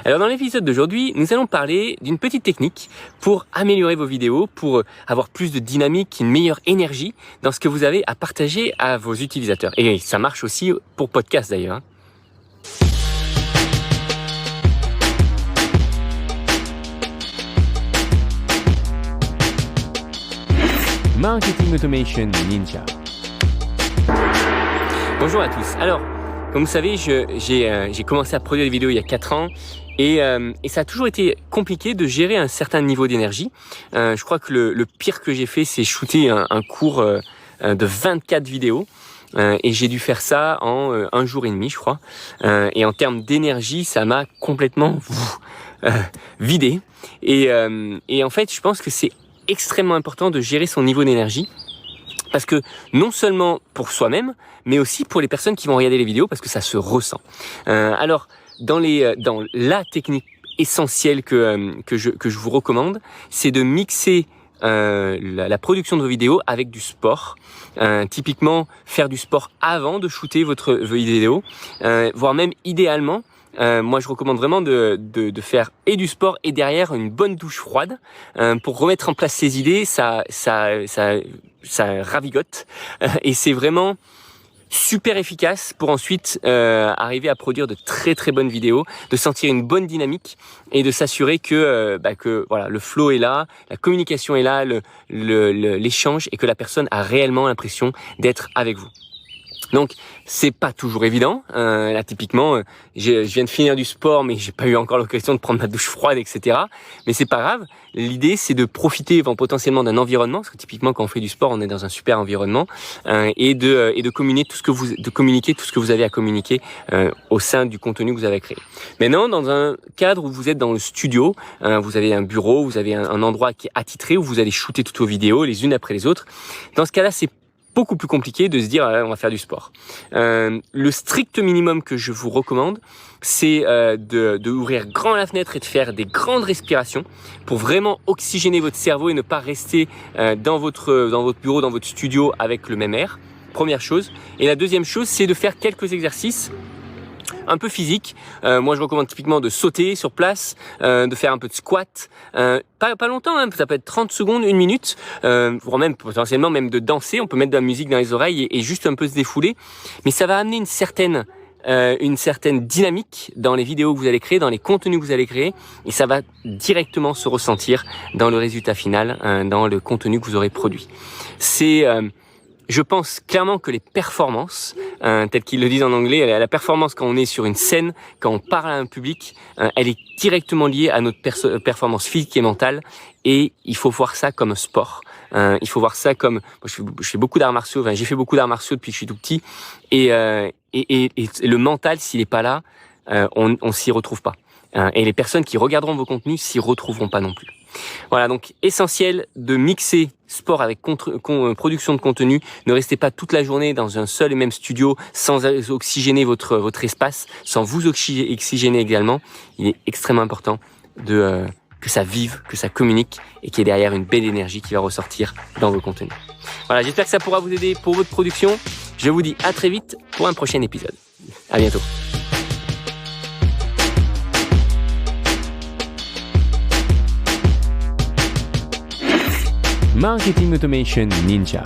Alors dans l'épisode d'aujourd'hui, nous allons parler d'une petite technique pour améliorer vos vidéos, pour avoir plus de dynamique, une meilleure énergie dans ce que vous avez à partager à vos utilisateurs. Et ça marche aussi pour podcast d'ailleurs. Marketing Automation Ninja. Bonjour à tous. Alors, comme vous savez, j'ai commencé à produire des vidéos il y a 4 ans et ça a toujours été compliqué de gérer un certain niveau d'énergie. Je crois que le pire que j'ai fait, c'est shooter un cours de 24 vidéos. Et j'ai dû faire ça en 1 jour et demi, je crois. Et en termes d'énergie, ça m'a complètement vidé. Et en fait, je pense que c'est extrêmement important de gérer son niveau d'énergie. Parce que non seulement pour soi-même, mais aussi pour les personnes qui vont regarder les vidéos, parce que ça se ressent. Alors, dans la technique essentielle que je vous recommande, c'est de mixer la production de vos vidéos avec du sport. Typiquement, faire du sport avant de shooter vos vidéos, voire même idéalement, moi je recommande vraiment de faire et du sport et derrière une bonne douche froide pour remettre en place ses idées. Ça ravigote et c'est vraiment super efficace pour ensuite arriver à produire de très très bonnes vidéos, de sentir une bonne dynamique et de s'assurer que voilà, le flow est là, la communication est là, l'échange et que la personne a réellement l'impression d'être avec vous. Donc c'est pas toujours évident. Là typiquement, je viens de finir du sport, mais j'ai pas eu encore l'occasion de prendre ma douche froide, etc. Mais c'est pas grave. L'idée c'est de profiter potentiellement d'un environnement, parce que typiquement quand on fait du sport, on est dans un super environnement, et de communiquer tout ce que vous avez à communiquer au sein du contenu que vous avez créé. Maintenant, dans un cadre où vous êtes dans le studio, vous avez un bureau, vous avez un endroit qui est attitré où vous allez shooter toutes vos vidéos les unes après les autres. Dans ce cas-là, c'est beaucoup plus compliqué de se dire on va faire du sport. Le strict minimum que je vous recommande, c'est de ouvrir grand la fenêtre et de faire des grandes respirations pour vraiment oxygéner votre cerveau et ne pas rester dans votre bureau, dans votre studio avec le même air. Première chose. Et la deuxième chose, c'est de faire quelques exercices un peu physique. Moi, je recommande typiquement de sauter sur place, de faire un peu de squat. Pas longtemps, hein, ça peut être 30 secondes, 1 minute, voire même potentiellement même de danser. On peut mettre de la musique dans les oreilles et juste un peu se défouler. Mais ça va amener une certaine dynamique dans les vidéos que vous allez créer, dans les contenus que vous allez créer, et ça va directement se ressentir dans le résultat final, dans le contenu que vous aurez produit. Je pense clairement que les performances, telles qu'ils le disent en anglais, la performance quand on est sur une scène, quand on parle à un public, elle est directement liée à notre performance physique et mentale. Et il faut voir ça comme un sport. Il faut voir ça comme... Moi, je fais beaucoup d'arts martiaux, j'ai fait beaucoup d'arts martiaux depuis que je suis tout petit. Et le mental, s'il n'est pas là, on s'y retrouve pas. Et les personnes qui regarderont vos contenus s'y retrouveront pas non plus. Voilà, donc essentiel de mixer sport avec production de contenu. Ne restez pas toute la journée dans un seul et même studio sans oxygéner votre espace, sans vous oxygéner également. Il est extrêmement important que ça vive, que ça communique et qu'il y ait derrière une belle énergie qui va ressortir dans vos contenus. Voilà, j'espère que ça pourra vous aider pour votre production. Je vous dis à très vite pour un prochain épisode. À bientôt. Marketing Automation Ninja.